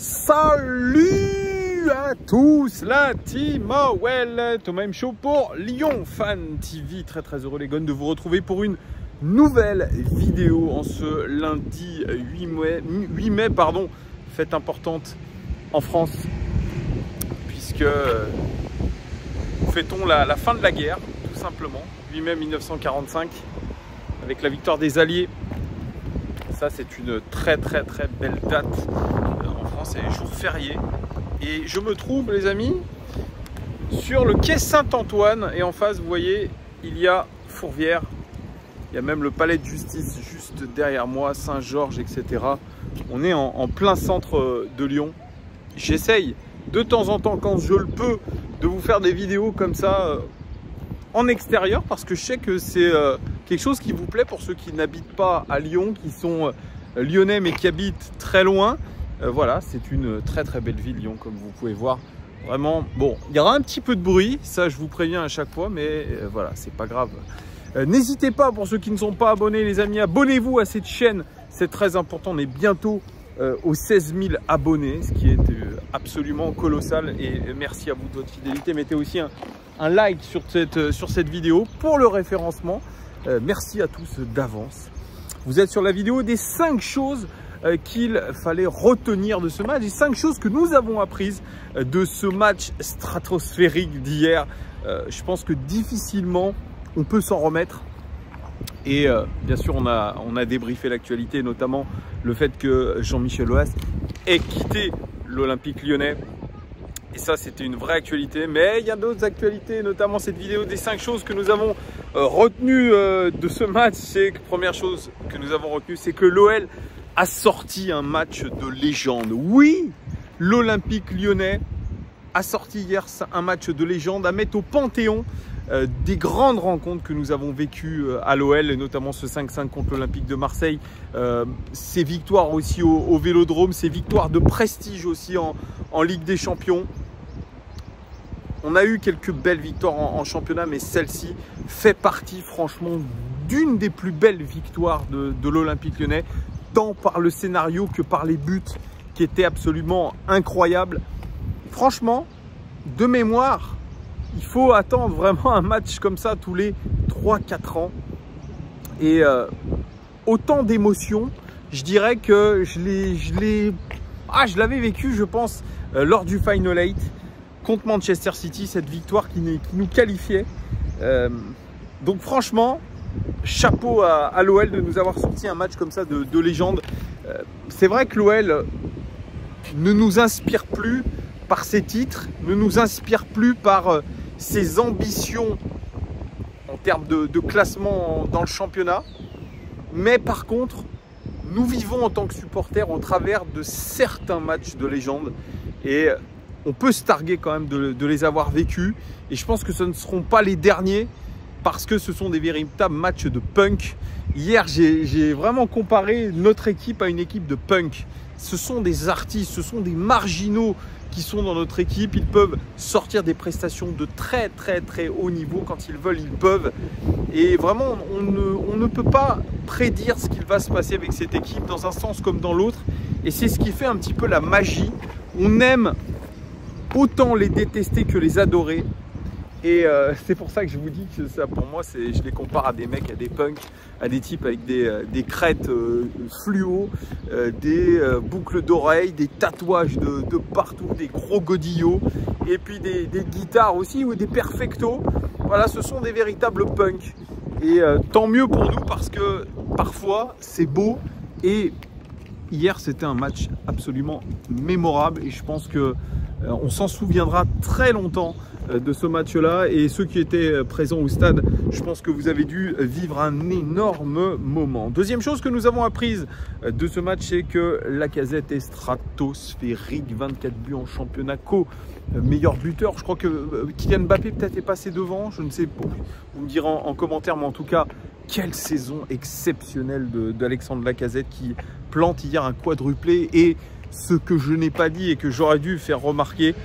Salut à tous, la team AOL, Thomas M Show pour Lyon Fan TV. Très heureux les gars de vous retrouver pour une nouvelle vidéo en ce lundi 8 mai, fête importante en France puisque nous fêtons la fin de la guerre tout simplement, 8 mai 1945 avec la victoire des Alliés. Ça c'est une très belle date en France, c'est jour férié et je me trouve les amis sur le quai Saint-Antoine et en face vous voyez il y a Fourvière, il y a même le palais de justice juste derrière moi, Saint-Georges, etc. On est en plein centre de Lyon. J'essaye de temps en temps quand je le peux de vous faire des vidéos comme ça en extérieur parce que je sais que c'est quelque chose qui vous plaît pour ceux qui n'habitent pas à Lyon, qui sont lyonnais mais qui habitent très loin. Voilà, c'est une très belle ville Lyon comme vous pouvez voir. Vraiment, bon, il y aura un petit peu de bruit, ça je vous préviens à chaque fois, mais voilà, c'est pas grave. N'hésitez pas, pour ceux qui ne sont pas abonnés les amis, abonnez-vous à cette chaîne, c'est très important, on est bientôt aux 16 000 abonnés, ce qui est absolument colossal et merci à vous de votre fidélité. Mettez aussi un like sur cette vidéo pour le référencement. Merci à tous d'avance. Vous êtes sur la vidéo des 5 choses qu'il fallait retenir de ce match, les 5 choses que nous avons apprises de ce match stratosphérique d'hier. Je pense que difficilement on peut s'en remettre. Et bien sûr, on a débriefé l'actualité, notamment le fait que Jean-Michel Aulas ait quitté l'Olympique lyonnais. Et ça, c'était une vraie actualité. Mais il y a d'autres actualités, notamment cette vidéo des 5 choses que nous avons retenues de ce match. C'est que première chose que nous avons retenue, c'est que l'OL a sorti un match de légende. Oui, l'Olympique lyonnais a sorti hier un match de légende à mettre au Panthéon des grandes rencontres que nous avons vécues à l'OL, et notamment ce 5-5 contre l'Olympique de Marseille, ces victoires aussi au Vélodrome, ces victoires de prestige aussi en Ligue des Champions. On a eu quelques belles victoires en championnat, mais celle-ci fait partie franchement d'une des plus belles victoires de l'Olympique lyonnais, tant par le scénario que par les buts qui étaient absolument incroyables. Franchement, de mémoire, il faut attendre vraiment un match comme ça tous les 3-4 ans. Et autant d'émotions, je dirais que je l'avais vécu, je pense, lors du Final 8 contre Manchester City, cette victoire qui nous qualifiait. Donc franchement, chapeau à l'OL de nous avoir sorti un match comme ça de légende. C'est vrai que l'OL ne nous inspire plus par ses titres, ne nous inspire plus par ses ambitions en termes de classement dans le championnat. Mais par contre, nous vivons en tant que supporters au travers de certains matchs de légende. Et on peut se targuer quand même de les avoir vécus. Et je pense que ce ne seront pas les derniers parce que ce sont des véritables matchs de punk. Hier, j'ai vraiment comparé notre équipe à une équipe de punk. Ce sont des artistes, ce sont des marginaux qui sont dans notre équipe. Ils peuvent sortir des prestations de très haut niveau. Quand ils veulent, ils peuvent. Et vraiment, on ne peut pas prédire ce qu'il va se passer avec cette équipe dans un sens comme dans l'autre. Et c'est ce qui fait un petit peu la magie. On aime autant les détester que les adorer. Et c'est pour ça que je vous dis que ça, pour moi, je les compare à des mecs, à des punks, à des types avec des crêtes fluo, des boucles d'oreilles, des tatouages de partout, des gros godillots, et puis des guitares aussi, ou des perfectos. Voilà, ce sont des véritables punks. Et tant mieux pour nous, parce que parfois, c'est beau. Et hier, c'était un match absolument mémorable, et je pense que on s'en souviendra très longtemps de ce match-là. Et ceux qui étaient présents au stade, je pense que vous avez dû vivre un énorme moment. Deuxième chose que nous avons apprise de ce match, c'est que Lacazette est stratosphérique, 24 buts en championnat, meilleur buteur. Je crois que Kylian Mbappé peut-être est passé devant, je ne sais pas, vous me direz en commentaire, mais en tout cas, quelle saison exceptionnelle d'Alexandre Lacazette qui plante hier un quadruplé. Et ce que je n'ai pas dit et que j'aurais dû faire remarquer,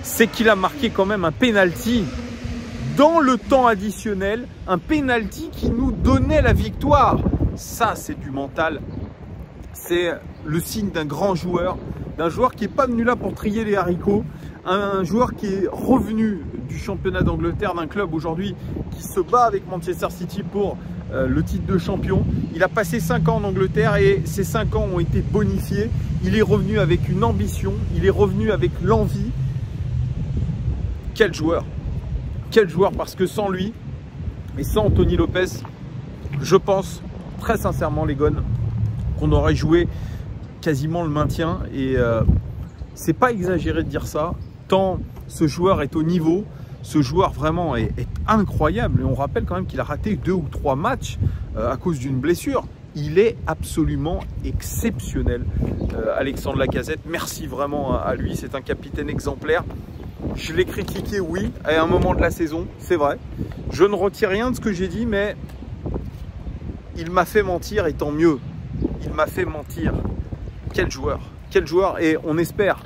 c'est qu'il a marqué quand même un penalty dans le temps additionnel, un penalty qui nous donnait la victoire. Ça, c'est du mental. C'est le signe d'un grand joueur. d'un joueur qui n'est pas venu là pour trier les haricots, un joueur qui est revenu du championnat d'Angleterre, d'un club aujourd'hui qui se bat avec Manchester City pour le titre de champion. Il a passé 5 ans en Angleterre et ces 5 ans ont été bonifiés. Il est revenu avec une ambition, il est revenu avec l'envie. Quel joueur! Quel joueur, parce que sans lui et sans Anthony Lopez, je pense très sincèrement les Gones qu'on aurait joué quasiment le maintien et c'est pas exagéré de dire ça, tant ce joueur est au niveau, ce joueur vraiment est incroyable et on rappelle quand même qu'il a raté 2 ou 3 matchs à cause d'une blessure. Il est absolument exceptionnel, Alexandre Lacazette, merci vraiment à lui, c'est un capitaine exemplaire. Je l'ai critiqué, oui, à un moment de la saison, c'est vrai. Je ne retire rien de ce que j'ai dit, mais il m'a fait mentir et tant mieux. Il m'a fait mentir. Quel joueur! Quel joueur! Et on espère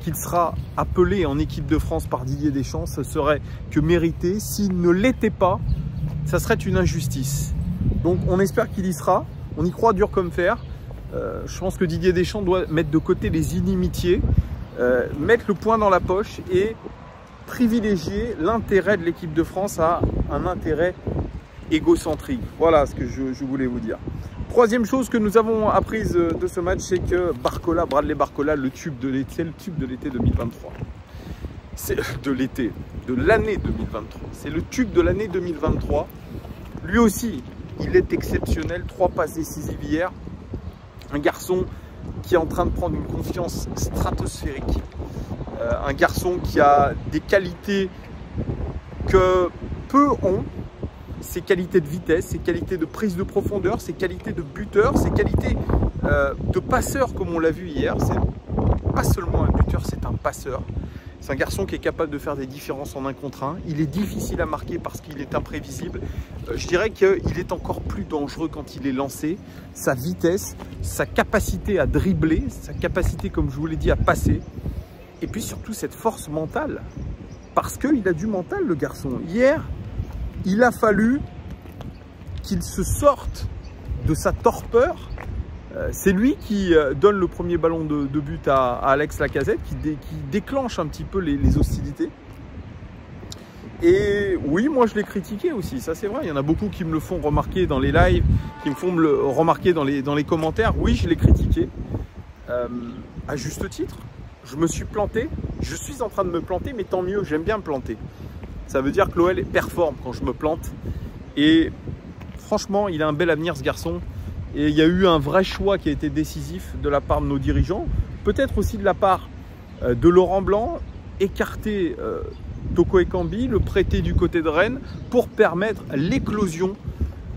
qu'il sera appelé en équipe de France par Didier Deschamps. Ce serait que mérité. S'il ne l'était pas, ça serait une injustice. Donc on espère qu'il y sera. On y croit dur comme fer. Je pense que Didier Deschamps doit mettre de côté les inimitiés. Mettre le poing dans la poche et privilégier l'intérêt de l'équipe de France à un intérêt égocentrique. Voilà ce que je voulais vous dire. Troisième chose que nous avons apprise de ce match, c'est que Barcola, Bradley Barcola, le tube de l'été 2023. C'est de l'année 2023. C'est le tube de l'année 2023. Lui aussi, il est exceptionnel. 3 passes décisives hier. Un garçon qui est en train de prendre une confiance stratosphérique. Un garçon qui a des qualités que peu ont. Ses qualités de vitesse, ses qualités de prise de profondeur, ses qualités de buteur, ses qualités de passeur comme on l'a vu hier. C'est pas seulement un buteur, c'est un passeur. C'est un garçon qui est capable de faire des différences en 1 contre 1. Il est difficile à marquer parce qu'il est imprévisible. Je dirais qu'il est encore plus dangereux quand il est lancé. Sa vitesse, sa capacité à dribbler, sa capacité, comme je vous l'ai dit, à passer. Et puis surtout cette force mentale. Parce qu'il a du mental, le garçon. Hier, il a fallu qu'il se sorte de sa torpeur. C'est lui qui donne le premier ballon de but à Alex Lacazette, qui déclenche un petit peu les hostilités. Et oui, moi je l'ai critiqué aussi, ça c'est vrai. Il y en a beaucoup qui me le font remarquer dans les lives, qui me font le remarquer dans les commentaires. Oui, je l'ai critiqué, à juste titre. Je me suis planté, je suis en train de me planter, mais tant mieux, j'aime bien me planter. Ça veut dire que l'OL performe quand je me plante. Et franchement, il a un bel avenir ce garçon. Et il y a eu un vrai choix qui a été décisif de la part de nos dirigeants. Peut-être aussi de la part de Laurent Blanc, écarter Toko Ekambi, le prêter du côté de Rennes pour permettre l'éclosion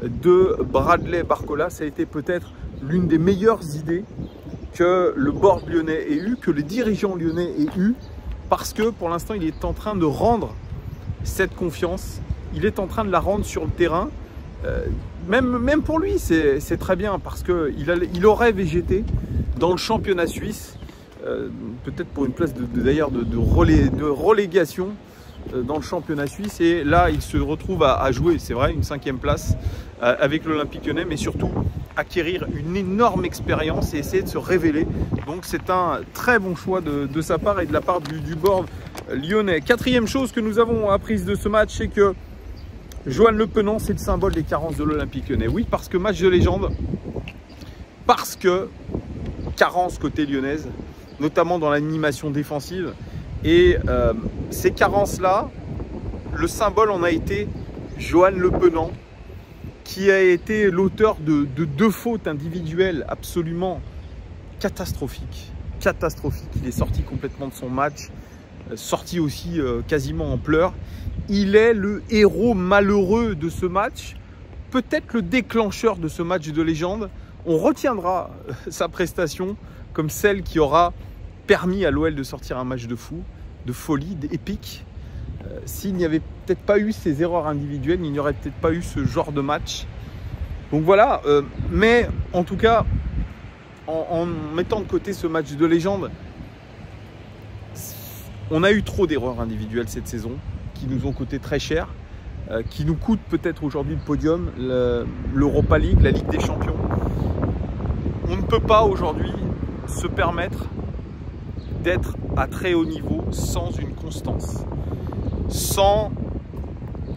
de Bradley Barcola. Ça a été peut-être l'une des meilleures idées que le board lyonnais ait eu, que les dirigeants lyonnais aient eu, parce que pour l'instant, il est en train de rendre cette confiance. Il est en train de la rendre sur le terrain. Même pour lui, c'est très bien parce qu'il aurait végété dans le championnat suisse, peut-être pour une place d'ailleurs de relégation dans le championnat suisse. Et là, il se retrouve à jouer, c'est vrai, une 5e place avec l'Olympique Lyonnais, mais surtout acquérir une énorme expérience et essayer de se révéler. Donc c'est un très bon choix de sa part et de la part du board lyonnais. 4e chose que nous avons apprise de ce match, c'est que Johan Le Penant, c'est le symbole des carences de l'Olympique Lyonnais. Oui, parce que match de légende, parce que carence côté lyonnaise, notamment dans l'animation défensive. Et ces carences-là, le symbole en a été Johan Le Penant, qui a été l'auteur de 2 fautes individuelles absolument catastrophiques. Catastrophiques. Il est sorti complètement de son match, sorti aussi quasiment en pleurs. Il est le héros malheureux de ce match, peut-être le déclencheur de ce match de légende. On retiendra sa prestation comme celle qui aura permis à l'OL de sortir un match de fou, de folie, épique. S'il n'y avait peut-être pas eu ces erreurs individuelles, il n'y aurait peut-être pas eu ce genre de match. Donc voilà, mais en tout cas, en mettant de côté ce match de légende, on a eu trop d'erreurs individuelles cette saison qui nous ont coûté très cher, qui nous coûtent peut-être aujourd'hui le podium, l'Europa League, la Ligue des Champions. On ne peut pas aujourd'hui se permettre d'être à très haut niveau sans une constance, sans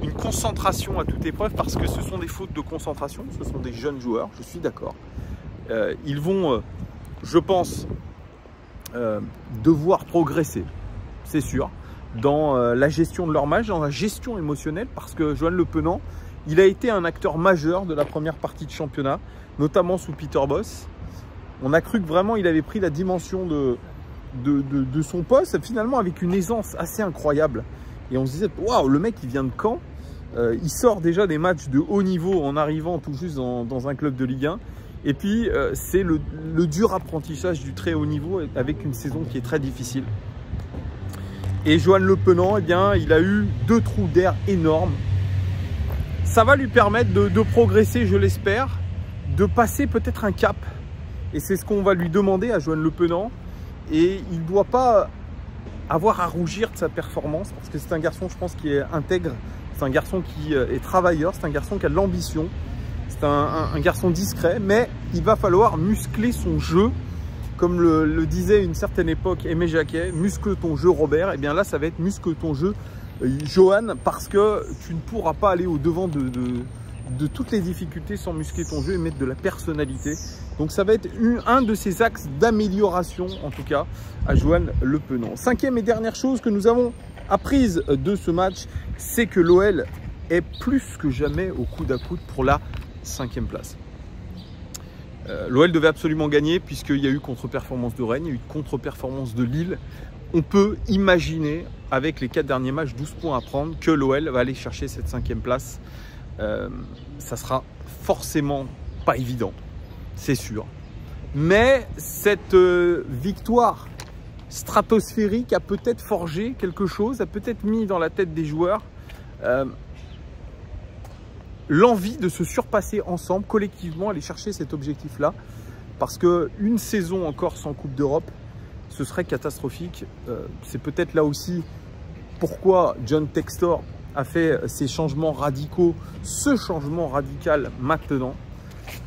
une concentration à toute épreuve, parce que ce sont des fautes de concentration, ce sont des jeunes joueurs, je suis d'accord. Ils vont, je pense, devoir progresser, c'est sûr, dans la gestion de leur match, dans la gestion émotionnelle, parce que Johan Le Penant, il a été un acteur majeur de la première partie de championnat, notamment sous Peter Bosz. On a cru que vraiment il avait pris la dimension de son poste, finalement avec une aisance assez incroyable. Et on se disait, waouh, le mec il vient de Caen, il sort déjà des matchs de haut niveau en arrivant tout juste dans un club de Ligue 1. Et puis c'est le dur apprentissage du très haut niveau avec une saison qui est très difficile. Et Johan Le Penant, eh bien, il a eu 2 trous d'air énormes. Ça va lui permettre de progresser, je l'espère, de passer peut-être un cap. Et c'est ce qu'on va lui demander à Johan Le Penant. Et il ne doit pas avoir à rougir de sa performance, parce que c'est un garçon, je pense, qui est intègre. C'est un garçon qui est travailleur, c'est un garçon qui a de l'ambition. C'est un garçon discret, mais il va falloir muscler son jeu. Comme le disait une certaine époque Aimé Jacquet, muscle ton jeu Robert. Et bien là, ça va être muscle ton jeu Johan, parce que tu ne pourras pas aller au-devant de toutes les difficultés sans muscler ton jeu et mettre de la personnalité. Donc ça va être un de ces axes d'amélioration, en tout cas, à Johan Le Penant. 5e et dernière chose que nous avons apprise de ce match, c'est que l'OL est plus que jamais au coude à coude pour la 5e place. L'OL devait absolument gagner, puisqu'il y a eu contre-performance de Rennes, il y a eu contre-performance de Lille. On peut imaginer, avec les 4 derniers matchs, 12 points à prendre, que l'OL va aller chercher cette 5e place. Ça sera forcément pas évident, c'est sûr. Mais cette victoire stratosphérique a peut-être forgé quelque chose, a peut-être mis dans la tête des joueurs l'envie de se surpasser ensemble, collectivement, aller chercher cet objectif-là. Parce qu'une saison encore sans Coupe d'Europe, ce serait catastrophique. C'est peut-être là aussi pourquoi John Textor a fait ces changements radicaux, ce changement radical maintenant.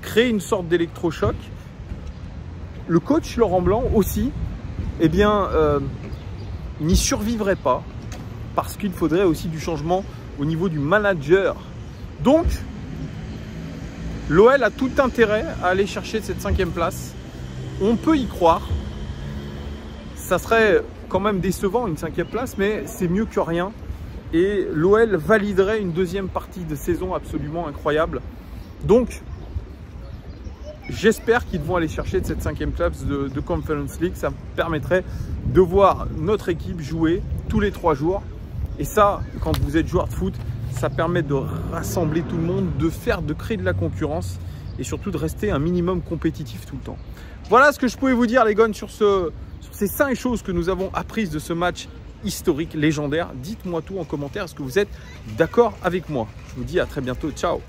Créer une sorte d'électrochoc. Le coach Laurent Blanc aussi, eh bien, n'y survivrait pas, parce qu'il faudrait aussi du changement au niveau du manager. Donc, l'OL a tout intérêt à aller chercher cette 5e place. On peut y croire. Ça serait quand même décevant, une 5e place, mais c'est mieux que rien. Et l'OL validerait une 2e partie de saison absolument incroyable. Donc, j'espère qu'ils vont aller chercher cette 5e place de Conference League. Ça permettrait de voir notre équipe jouer tous les 3 jours. Et ça, quand vous êtes joueur de foot, ça permet de rassembler tout le monde, de créer de la concurrence et surtout de rester un minimum compétitif tout le temps. Voilà ce que je pouvais vous dire, les gars, sur ces 5 choses que nous avons apprises de ce match historique, légendaire. Dites-moi tout en commentaire, est-ce que vous êtes d'accord avec moi? Je vous dis à très bientôt, ciao!